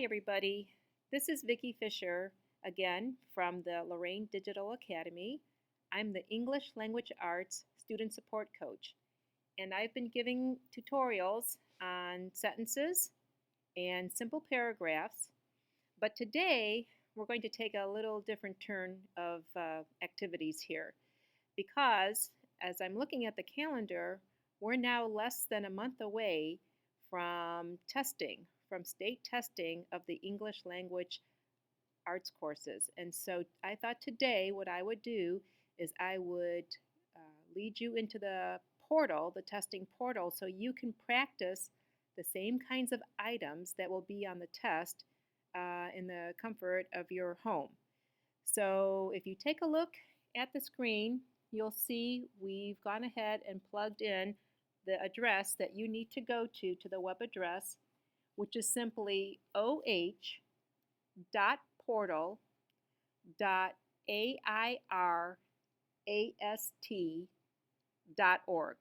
Hi everybody, this is Vicki Fisher again from the Lorraine Digital Academy. I'm the English Language Arts Student Support Coach, and I've been giving tutorials on sentences and simple paragraphs, but today we're going to take a little different turn of activities here because as I'm looking at the calendar, we're now less than a month away from testing, from state testing of the English language arts courses. And so I thought today what I would do is I would lead you into the portal, the testing portal, so you can practice the same kinds of items that will be on the test in the comfort of your home. So if you take a look at the screen, you'll see we've gone ahead and plugged in the address that you need to go to the web address, which is simply oh.portal.airast.org.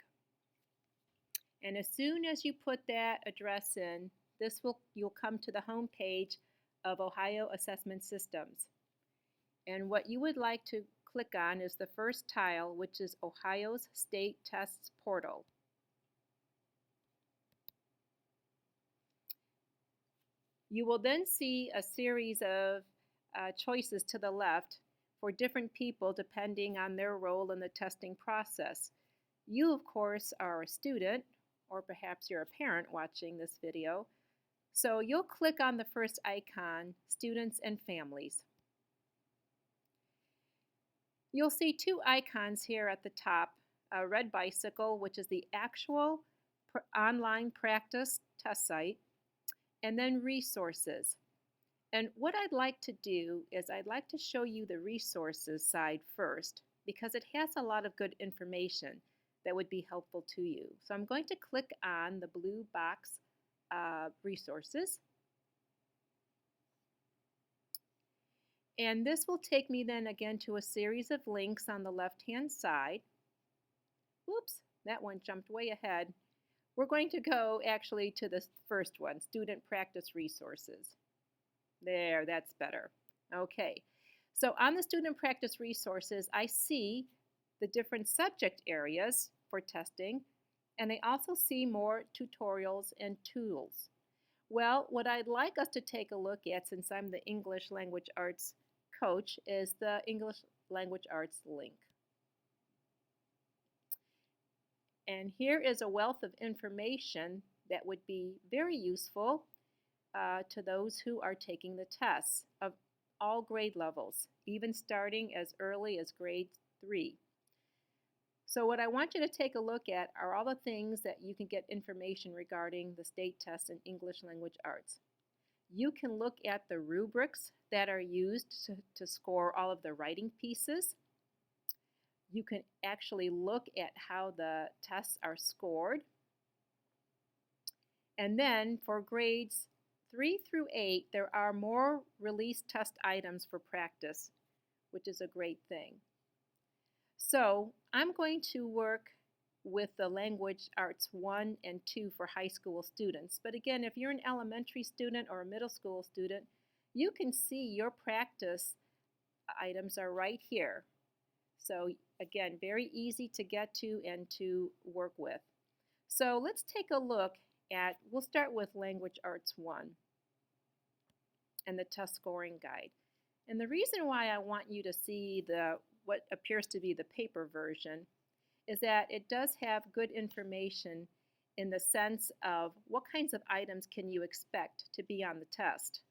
And as soon as you put that address in, you'll come to the home page of Ohio Assessment Systems. And what you would like to click on is the first tile, which is Ohio's State Tests Portal. You will then see a series of choices to the left for different people depending on their role in the testing process. You, of course, are a student, or perhaps you're a parent watching this video. So you'll click on the first icon, Students and Families. You'll see two icons here at the top, a red bicycle, which is the actual online practice test site, and then resources. And what I'd like to do is I'd like to show you the resources side first because it has a lot of good information that would be helpful to you. So I'm going to click on the blue box resources. And this will take me then again to a series of links on the left-hand side. Whoops, that one jumped way ahead. We're going to go actually to the first one, Student Practice Resources. There, that's better. Okay, so on the Student Practice Resources, I see the different subject areas for testing, and I also see more tutorials and tools. Well, what I'd like us to take a look at, since I'm the English Language Arts coach, is the English Language Arts link. And here is a wealth of information that would be very useful to those who are taking the tests of all grade levels, even starting as early as grade 3. So what I want you to take a look at are all the things that you can get information regarding the state test in English Language Arts. You can look at the rubrics that are used to score all of the writing pieces. You can actually look at how the tests are scored. And then for grades 3 through 8, there are more released test items for practice, which is a great thing. So I'm going to work with the Language Arts 1 and 2 for high school students. But again, if you're an elementary student or a middle school student, you can see your practice items are right here. So again, very easy to get to and to work with. So let's take a look at, we'll start with Language Arts 1 and the test scoring guide. And the reason why I want you to see what appears to be the paper version is that it does have good information in the sense of what kinds of items can you expect to be on the test.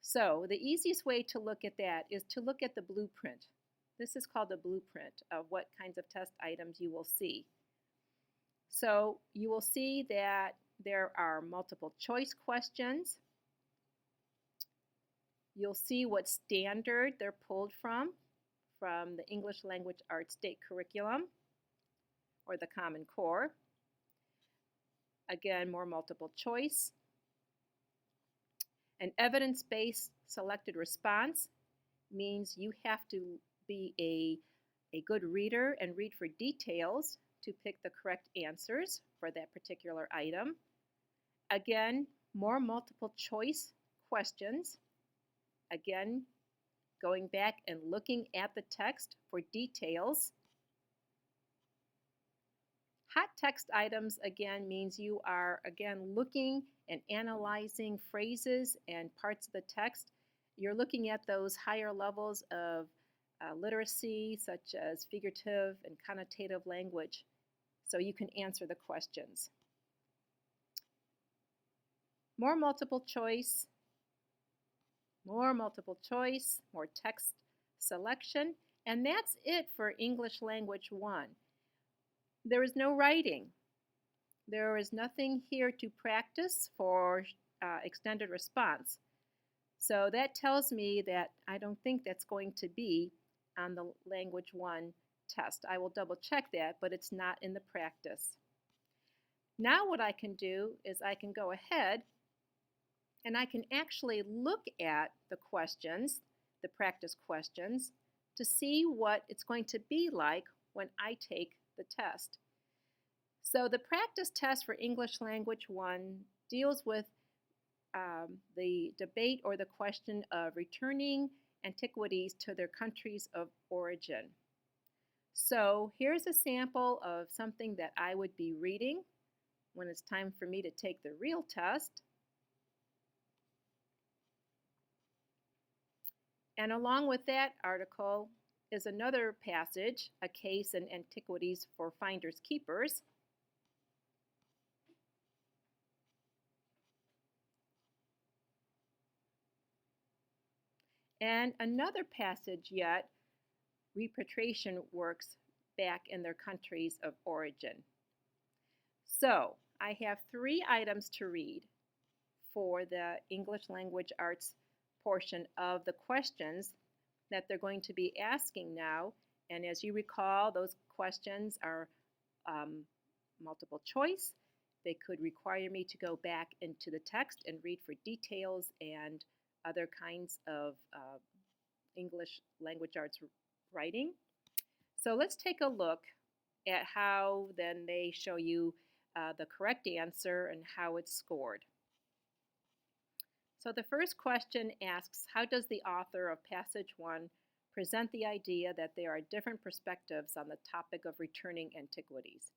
So the easiest way to look at that is to look at the blueprint. This is called the blueprint of what kinds of test items you will see. So you will see that there are multiple choice questions. You'll see what standard they're pulled from the English Language Arts State Curriculum or the Common Core. Again, more multiple choice. An evidence-based selected response means you have to be a good reader and read for details to pick the correct answers for that particular item. Again, more multiple choice questions. Again, going back and looking at the text for details. Hot text items, again, means you are, again, looking and analyzing phrases and parts of the text. You're looking at those higher levels of literacy, such as figurative and connotative language, so you can answer the questions. More multiple choice, more text selection, and that's it for English Language 1. There is no writing. There is nothing here to practice for extended response. So that tells me that I don't think that's going to be on the Language 1 test. I will double check that, but it's not in the practice. Now what I can do is I can go ahead and I can actually look at the questions, the practice questions, to see what it's going to be like when I take the test. So the practice test for English Language 1 deals with the debate or the question of returning antiquities to their countries of origin. So here's a sample of something that I would be reading when it's time for me to take the real test. And along with that article is another passage, A Case in Antiquities for Finders Keepers. And another passage yet, repatriation works back in their countries of origin. So I have 3 items to read for the English Language Arts portion of the questions that they're going to be asking now. And as you recall, those questions are multiple choice. They could require me to go back into the text and read for details and other kinds of English Language Arts writing. So let's take a look at how then they show you the correct answer and how it's scored. So the first question asks, how does the author of Passage 1 present the idea that there are different perspectives on the topic of returning antiquities?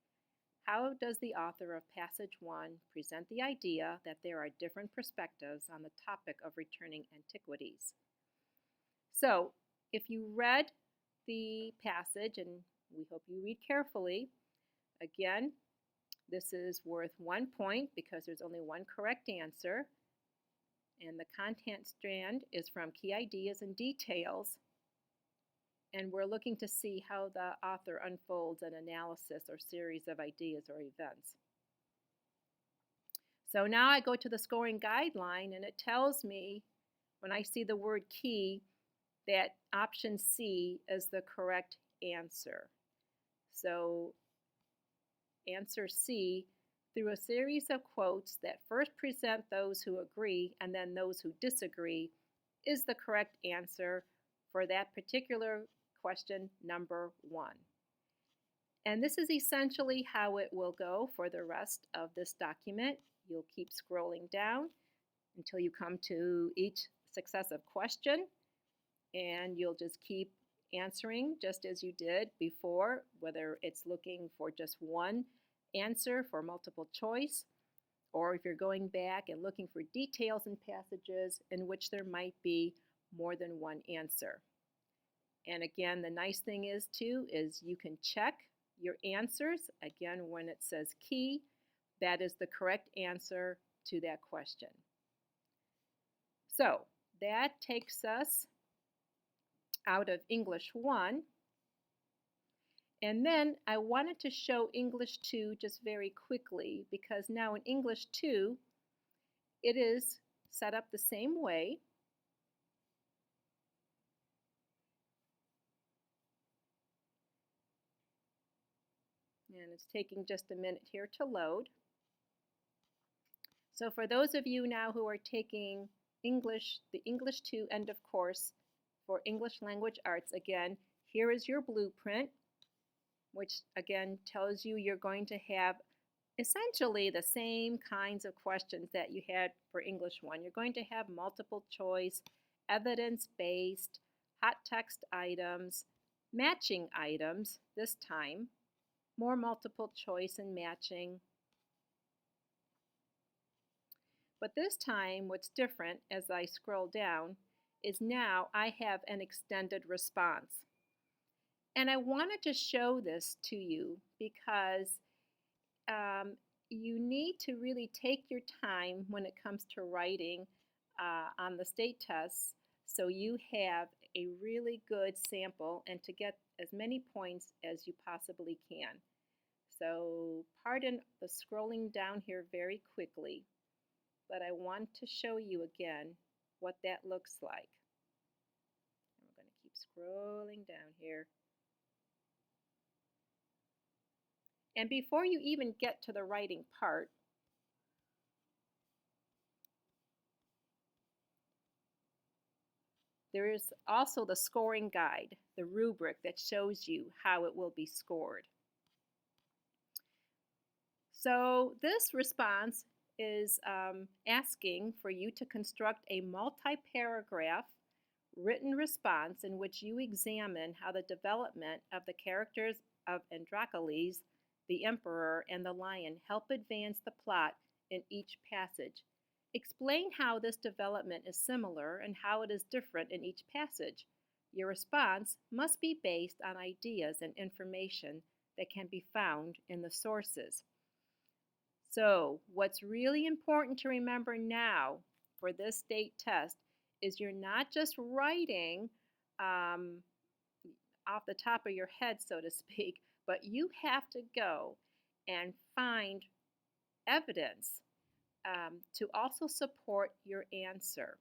How does the author of Passage 1 present the idea that there are different perspectives on the topic of returning antiquities? So if you read the passage, and we hope you read carefully, again, this is worth 1 point because there's only one correct answer. And the content strand is from Key Ideas and Details. And we're looking to see how the author unfolds an analysis or series of ideas or events. So now I go to the scoring guideline, and it tells me when I see the word key that option C is the correct answer. So answer C, through a series of quotes that first present those who agree and then those who disagree, is the correct answer for that particular question number 1. And this is essentially how it will go for the rest of this document. You'll keep scrolling down until you come to each successive question, and you'll just keep answering just as you did before, whether it's looking for just one answer for multiple choice, or if you're going back and looking for details in passages in which there might be more than one answer. And again, the nice thing is you can check your answers. Again, when it says key, that is the correct answer to that question. So that takes us out of English 1. And then I wanted to show English 2 just very quickly, because now in English 2, it is set up the same way. And it's taking just a minute here to load. So for those of you now who are taking English, the English 2 end of course for English Language Arts, again, here is your blueprint, which again tells you you're going to have essentially the same kinds of questions that you had for English 1. You're going to have multiple choice, evidence-based, hot text items, matching items this time, more multiple choice and matching. But this time what's different as I scroll down is now I have an extended response. And I wanted to show this to you because you need to really take your time when it comes to writing on the state tests so you have a really good sample and to get as many points as you possibly can. So pardon the scrolling down here very quickly, but I want to show you again what that looks like. And we're going to keep scrolling down here. And before you even get to the writing part, there is also the scoring guide, the rubric that shows you how it will be scored. So this response is asking for you to construct a multi-paragraph written response in which you examine how the development of the characters of Androcles, the emperor, and the lion help advance the plot in each passage. Explain how this development is similar and how it is different in each passage. Your response must be based on ideas and information that can be found in the sources. So, what's really important to remember now for this state test is you're not just writing off the top of your head, so to speak, but you have to go and find evidence to also support your answer.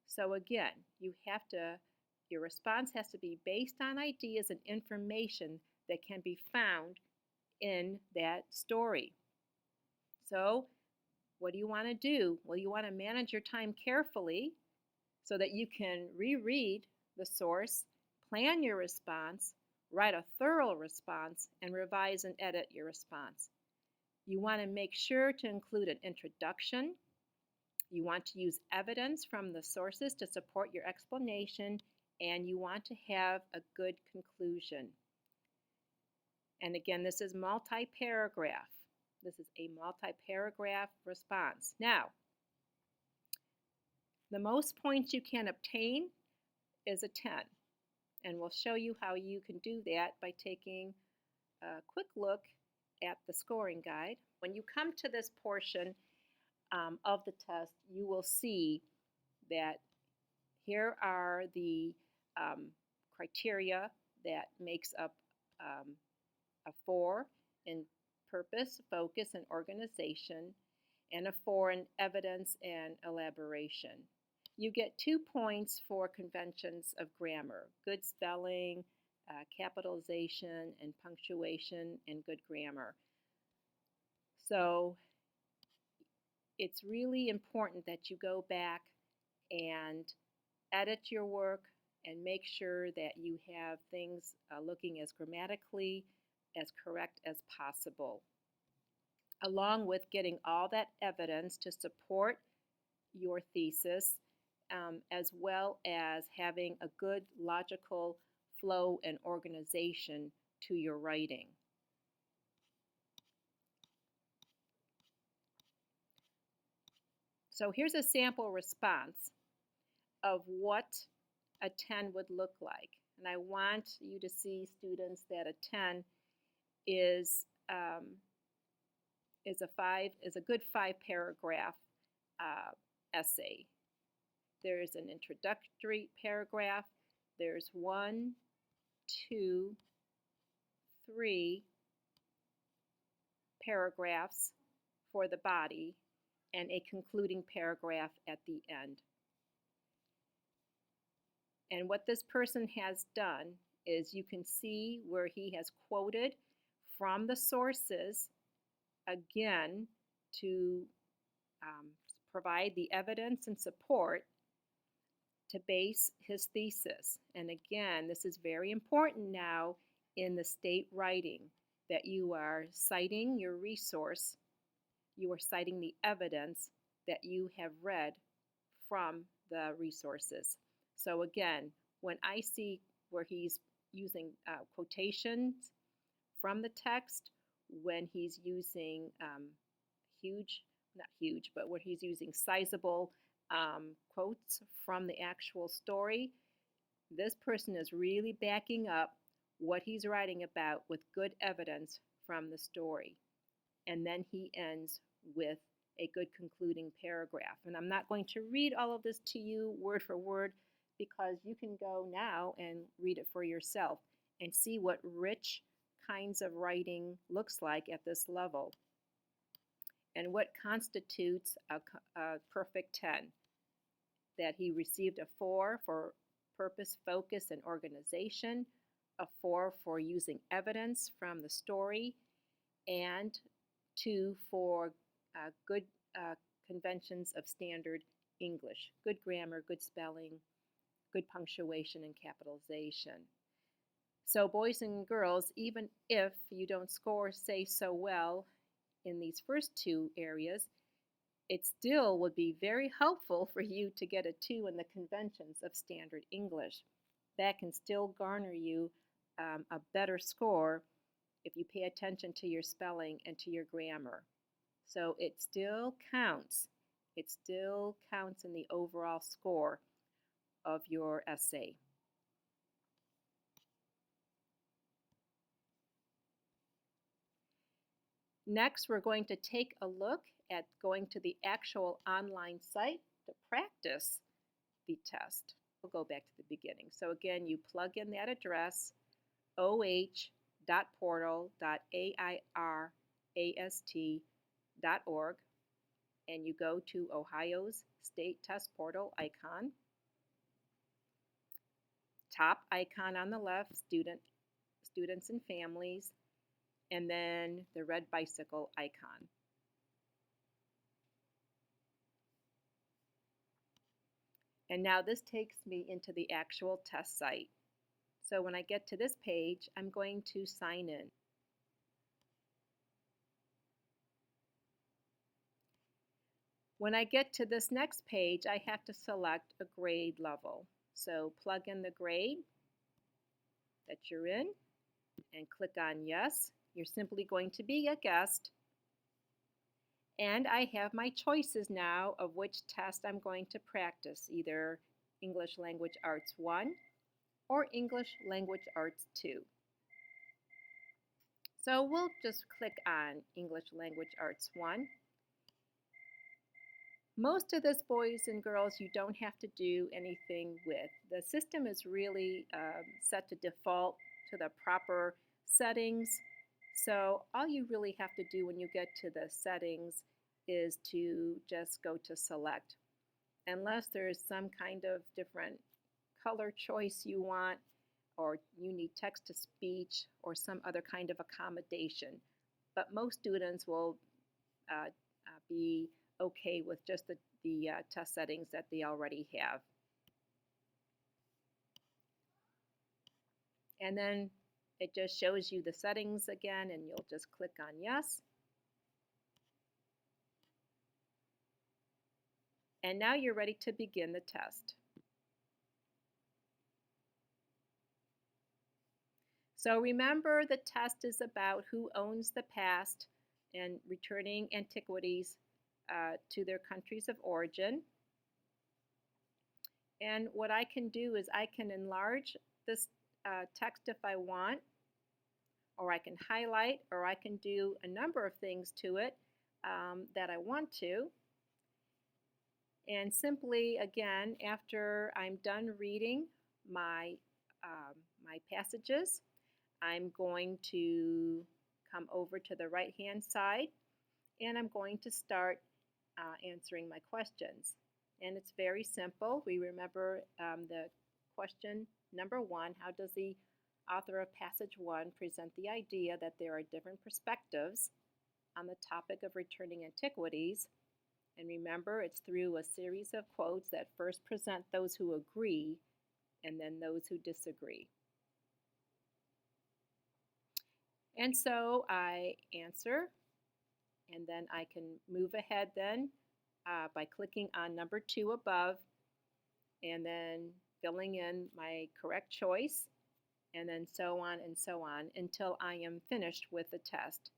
So again, your response has to be based on ideas and information that can be found in that story. So what do you want to do? Well, you want to manage your time carefully so that you can reread the source, plan your response, write a thorough response, and revise and edit your response. You want to make sure to include an introduction. You want to use evidence from the sources to support your explanation, and you want to have a good conclusion. And again, this is multi-paragraph. This is a multi-paragraph response. Now, the most points you can obtain is a 10. And we'll show you how you can do that by taking a quick look at the scoring guide. When you come to this portion of the test, you will see that here are the criteria that makes up a 4 in purpose, focus, and organization, and a 4 in evidence and elaboration. You get 2 points for conventions of grammar, good spelling, capitalization, and punctuation, and good grammar. So it's really important that you go back and edit your work and make sure that you have things looking as grammatically as correct as possible, along with getting all that evidence to support your thesis, as well as having a good logical flow and organization to your writing. So here's a sample response of what a 10 would look like. And I want you to see, students, that a 10 is a good 5-paragraph essay. There's an introductory paragraph. There's 1, 2, 3 paragraphs for the body and a concluding paragraph at the end. And what this person has done is you can see where he has quoted from the sources again to provide the evidence and support to base his thesis. And again, this is very important now in the state writing. that you are citing your resource, you are citing the evidence that you have read from the resources. So again, when I see where he's using quotations from the text, when he's using huge, not huge, but when he's using sizable quotes from the actual story, this person is really backing up what he's writing about with good evidence from the story. And then he ends with a good concluding paragraph. And I'm not going to read all of this to you word for word because you can go now and read it for yourself and see what rich kinds of writing looks like at this level and what constitutes a perfect 10. That he received a 4 for purpose, focus, and organization, a 4 for using evidence from the story, and 2 for good conventions of standard English, good grammar, good spelling, good punctuation, and capitalization. So boys and girls, even if you don't score, say, so well in these first 2 areas, it still would be very helpful for you to get a 2 in the conventions of standard English. That can still garner you a better score if you pay attention to your spelling and to your grammar. So it still counts. It still counts in the overall score of your essay. Next, we're going to take a look at going to the actual online site to practice the test. We'll go back to the beginning. So again, you plug in that address, oh.portal.airast.org, and you go to Ohio's State Test Portal icon. Top icon on the left, students and families, and then the red bicycle icon. And now this takes me into the actual test site. So when I get to this page, I'm going to sign in. When I get to this next page, I have to select a grade level. So plug in the grade that you're in and click on yes. You're simply going to be a guest. And I have my choices now of which test I'm going to practice, either English Language Arts 1 or English Language Arts 2. So we'll just click on English Language Arts 1. Most of this, boys and girls, you don't have to do anything with. The system is really set to default to the proper settings. So all you really have to do when you get to the settings is to just go to select. Unless there's some kind of different color choice you want, or you need text to speech or some other kind of accommodation. But most students will be okay with just the test settings that they already have. And then it just shows you the settings again, and you'll just click on yes. And now you're ready to begin the test. So remember, the test is about who owns the past and returning antiquities to their countries of origin. And what I can do is I can enlarge this text if I want, or I can highlight, or I can do a number of things to it that I want to. And simply, again, after I'm done reading my passages, I'm going to come over to the right-hand side, and I'm going to start answering my questions. And it's very simple. We remember the question number 1, how does the author of passage 1 present the idea that there are different perspectives on the topic of returning antiquities? And remember, it's through a series of quotes that first present those who agree and then those who disagree. And so I answer, and then I can move ahead then by clicking on number 2 above, and then filling in my correct choice, and then so on until I am finished with the test.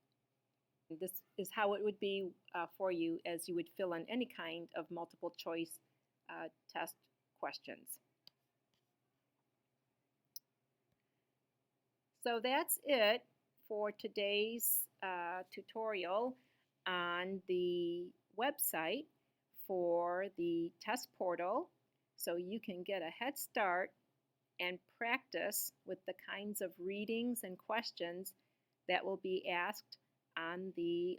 This is how it would be for you as you would fill in any kind of multiple choice test questions. So that's it for today's tutorial on the website for the test portal, so you can get a head start and practice with the kinds of readings and questions that will be asked on the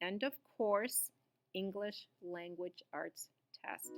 end of course English Language Arts test.